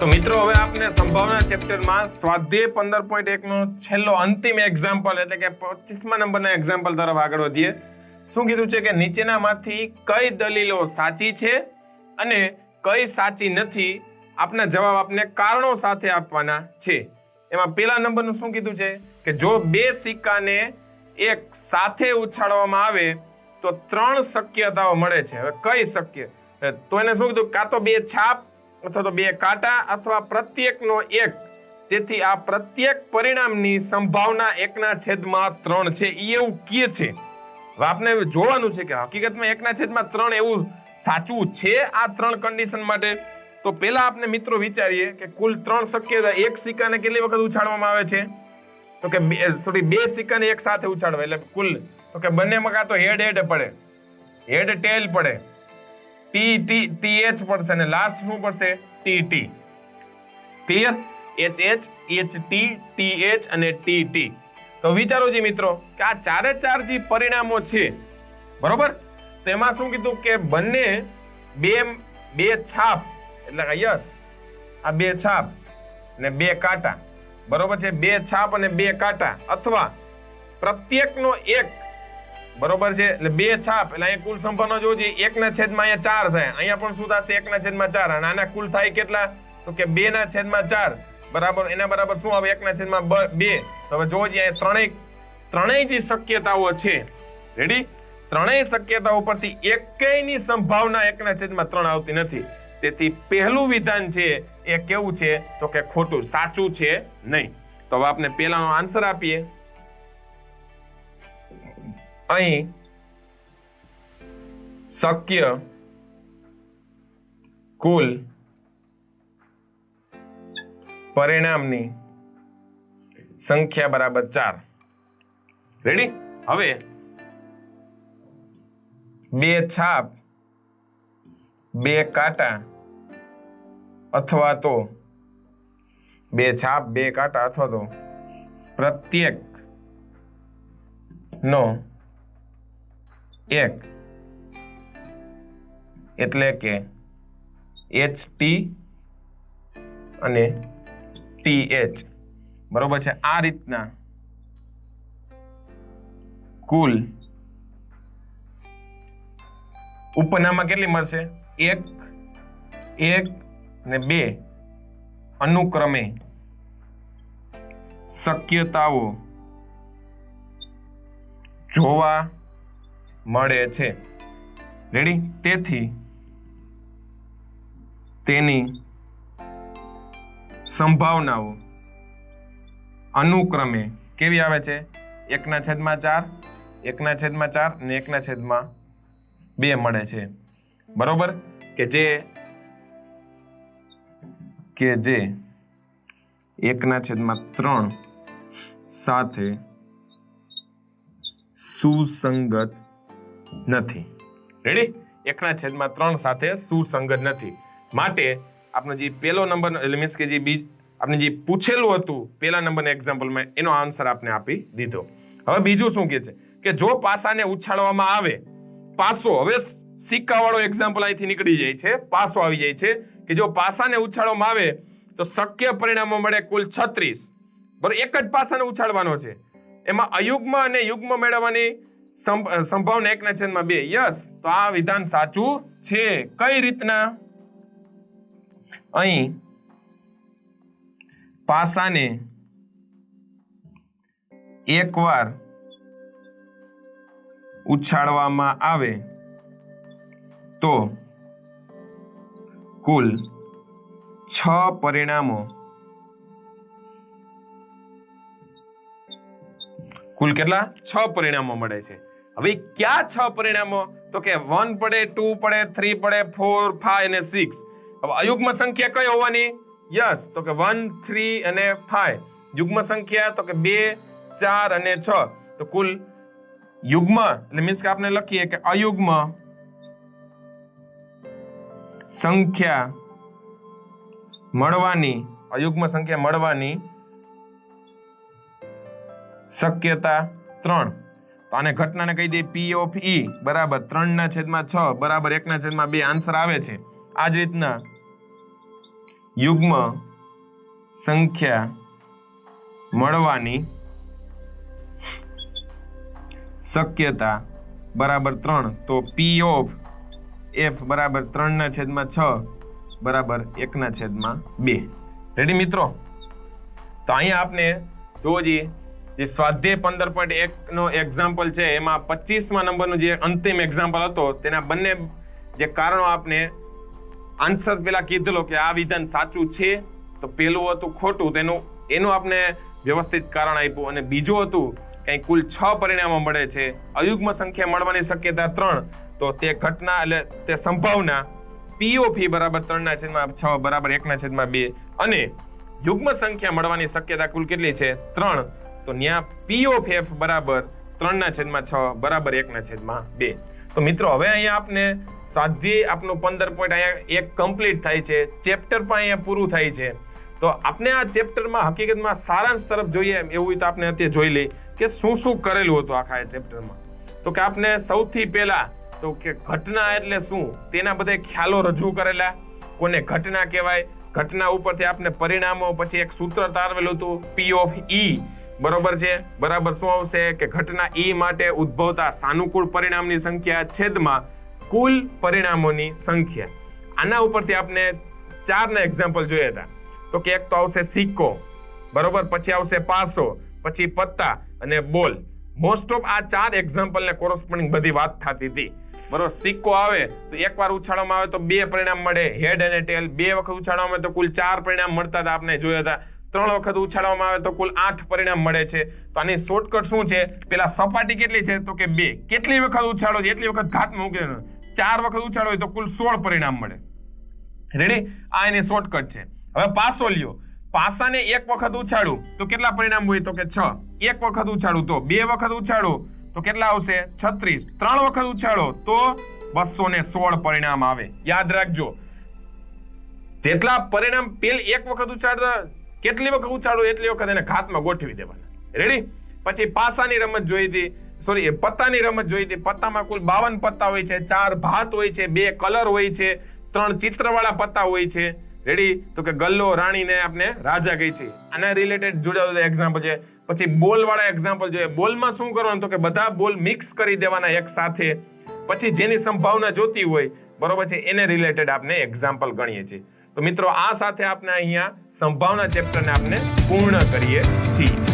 તો મિત્રો હવે આપણે સંભાવના ચેપ્ટરમાં સ્વાધ્યાય 15.1 નો છેલ્લો અંતિમ એક્ઝામ્પલ એટલે કે 25મા નંબરના એક્ઝામ્પલ તરફ આગળ વધીએ. શું કીધું છે કે નીચેનામાંથી કઈ દલીલો સાચી છે અને કઈ સાચી નથી, આપના જવાબ આપને કારણો સાથે આપવાના છે. એમાં પહેલા નંબરનું શું કીધું છે કે જો બે સિક્કાને એક સાથે ઉછાળવામાં આવે તો 3 શક્યતાઓ મળે છે. હવે કઈ શક્ય? તો એને શું કીધું, કાં તો બે છાપ અથવા તો બે કાંટા અથવા પ્રત્યેકનો એક. તેથી આ પ્રત્યેક પરિણામની સંભાવના 1/3 છે. એ એવું કહે છે. હવે આપણે જોવાનું છે કે હકીકતમાં 1/3 એવું સાચું છે આ 3 કન્ડિશન માટે. તો પહેલા આપણે મિત્રો વિચારીએ કે કુલ 3 શક્યતા. એક સિક્કાને કેટલી વખત ઉછાળવામાં આવે છે? તો કે બે સિક્કાને એક સાથે ઉછાળવા એટલે કુલ તો કે બંનેમાં કાં તો હેડ પડે, હેડ ટેલ પડે, TH પડશે અને લાસ્ટ શું પડશે? TT. Clear? HH, HT, TH અને TT. તો વિચારો જી મિત્રો કે આ ચારે ચાર જે પરિણામો છે બરોબર, તો એમાં શું કીધું કે બંને બે છાપ એટલે કે યસ આ બે છાપ અને બે કાંટા બરોબર છે. બે છાપ અને બે કાંટા અથવા પ્રત્યેકનો એક બરોબર છે. એટલે બે છાપ એટલે અહીંયા કુલ સંભાવના જોજો 1/4 થાય. અહીંયા પણ શું થશે? 1/4 અને આના કુલ થાય કેટલા? તો કે 2/4 બરાબર. એના બરાબર શું આવે? 1/2. તો હવે જોજો અહીંયા ત્રણેય જે શક્યતાઓ છે, રેડી, ત્રણેય શક્યતાઓ પરથી એકેયની સંભાવના 1/3 આવતી નથી. તેથી પહેલું વિધાન છે એ કેવું છે? તો કે ખોટું, સાચું છે નહીં. તો હવે આપણે પહેલાનો આન્સર આપીએ. અહીં શક્ય કુલ પરિણામની સંખ્યા બરાબર 4. રેડી? હવે બે છાપ, બે કાંટા અથવા તો બે છાપ, બે કાંટા અથવા તો પ્રત્યેક નો એક એટલે કે HT અને TH બરોબર છે. આ રીતના કુલ ઉપનામાં કેટલી મળશે? 1 ને 2 અનુક્રમે શક્યતાઓ જોવા મળે છે. રેડી? તેથી તેની સંભાવનાઓ અનુક્રમે કેવી આવે છે? 1/4, 1/4 અને 1/2 મળે છે. બરોબર? કે જે 1/3 સાથે સુસંગત નથી. રેડી? 1/3 સાથે સુસંગત નથી. માટે આપણે જે પહેલો નંબર એટલે મીન્સ કે જે આપણે જે પૂછેલું હતું પહેલા નંબરના એક્ઝામ્પલમાં એનો આન્સર આપણે આપી દીધો. હવે બીજું શું કહે છે કે જો પાસાને ઉછાળવામાં આવે, પાસો, હવે સિક્કાવાળો એક્ઝામ્પલ અહીંથી નીકળી જાય છે, પાસો આવી જાય છે કે જો પાસાને ઉછાળવામાં આવે તો શક્ય પરિણામો મળે કુલ 36. બરોબર? એક જ પાસાને ઉછાળવાનો છે. એમાં અયુગ્મ અને યુગ્મ મેળવવાની સંભાવના 1/2. યસ, તો આ વિધાન સાચું છે. કઈ રીતના? અહીં પાસાને એકવાર ઉછાળવામાં આવે તો કુલ 6 પરિણામો, કુલ કેટલા? 6 પરિણામો મળે છે. હવે ક્યાં 6 પરિણામો? તો કે 1 પડે, 2 પડે, 3 પડે, 4, 5 અને 6. હવે અયુગ્મ સંખ્યા કઈ હોવાની? યસ, તો કે 1, 3 અને 5. યુગ્મ સંખ્યા તો કે 2, 4 અને 6. તો કુલ યુગ્મ એટલે મીન્સ કે આપણે લખીએ કે અયુગ્મ સંખ્યા મળવાની, અયુગ્મ સંખ્યા મળવાની શક્યતા 3. તો આને ઘટનાને કહી દઈએ P of E બરાબર 3/6 બરાબર 1/2 આન્સર આવે છે. આ જ રીતના યુગ્મ સંખ્યા મળવાની શક્યતા બરાબર 3, તો પી ઓફ એફ બરાબર 3/6 બરાબર 1/2. રેડી મિત્રો? તો અહીંયા આપને જોવો જોઈએ જે સ્વાધ્યાય 15.1 નો એક્ઝામ્પલ છે એમાં 25મા નંબરનો જે અંતિમ એક્ઝામ્પલ હતો તેના બંને જે કારણો આપને આન્સર પેલા કીધેલો કે આ વિધાન સાચું છે, તો પેલું હતું ખોટું, એનું આપને વ્યવસ્થિત કારણ આપ્યું, અને બીજું હતું કે કુલ 6 પરિણામો મળે છે, અયુગ્મ સંખ્યા મળવાની શક્યતા 3, તો તે ઘટના એટલે તે સંભાવના POP બરાબર 3/6 બરાબર 1/2, અને યુગ્મ સંખ્યા મળવાની શક્યતા કુલ કેટલી છે 3, તો ન્યા POF બરાબર 3/6 બરાબર 1/2. તો મિત્રો હવે અહીંયા આપને સ્વાધ્યાય આપનું 15.1 કમ્પ્લીટ થાય છે, ચેપ્ટર પણ અહીંયા પૂરું થાય છે. તો આપણે આ ચેપ્ટરમાં હકીકતમાં સારાંશ તરફ જોઈએ એવું હોય તો આપણે અત્યારે જોઈ લઈએ કે શું શું કરેલું હતું આખા ચેપ્ટરમાં. તો કે આપણે સૌથી પહેલા તો કે ઘટના એટલે શું તેના બધા ખ્યાલો રજૂ કરેલા, કોને ઘટના કહેવાય, ઘટના ઉપરથી આપણે પરિણામો, પછી એક સૂત્ર તારવેલું હતું P of E બરોબર છે, બરાબર શું આવશે કે ઘટના E માટે ઉદ્ભવતા સાનુકૂળ પરિણામની સંખ્યા છેદમાં કુલ પરિણામોની સંખ્યા. આના ઉપરથી આપણે 4 એક્ઝામ્પલ જોયા હતા. તો કે એક તો આવશે સિક્કો, બરોબર, પછી આવશે પાસો, પછી પત્તા અને બોલ. મોસ્ટ ઓફ આ 4 એક્ઝામ્પલ ને કોરસ્પોન્ડિંગ બધી વાત થતી હતી. બરોબર, સિક્કો આવે તો એકવાર ઉછાળવામાં આવે તો 2 પરિણામ મળે, હેડ અને ટેલ. 2 વખત ઉછાળવામાં આવે તો કુલ 4 પરિણામ મળતા હતા, આપણે જોયા હતા. 3 વખત ઉછાળવામાં આવે તો કુલ 8 પરિણામ મળે છે. તો આની શોર્ટકટ શું છે? પેલા સપાટી કેટલી છે તો કે 2. કેટલી વખત ઉછાળો છે એટલી વખત ઘાતમાં મૂકે. 4 વખત ઉછાળો હોય તો કુલ 16 પરિણામ મળે. રેડી? આ એની શોર્ટકટ છે. હવે પાસો લ્યો, પાસાને 1 વખત ઉછાળું તો કેટલા પરિણામ હોય તો કે 6. 1 વખત ઉછાળું તો 2 વખત ઉછાળું તો કેટલા આવશે 36. 3 વખત ઉછાળો તો 216 પરિણામ આવે. યાદ રાખજો, જેટલા પરિણામ પેલ 1 વખત ઉછાળતા કેટલી વખત ઉછાળો એટલી વખત એને ઘાતમાં ગોઠવી દેવાના. રેડી? પછી પાસાની રમત જોઈ હતી, સોરી પત્તાની રમત જોઈ હતી. પત્તામાં કુલ 52 પત્તા હોય છે, 4 ભાત હોય છે, 2 કલર હોય છે, 3 ચિત્રવાળા પત્તા હોય છે. રેડી? તો કે ગલ્લો રાણીને આપણે રાજા કહી છે. આના રિલેટેડ જોડાયેલું એક્ઝામ્પલ છે. પછી બોલ વાળા એક્ઝામ્પલ જોઈએ. બોલમાં શું કરવાનું તો કે બધા બોલ મિક્સ કરી દેવાના એક સાથે, પછી જેની સંભાવના જોતી હોય બરોબર છે એને રિલેટેડ આપણે એક્ઝામ્પલ ગણીએ છીએ. તો મિત્રો આ સાથે આપણે અહીંયા સંભાવના ચેપ્ટરને આપણે પૂર્ણ કરીએ છીએ.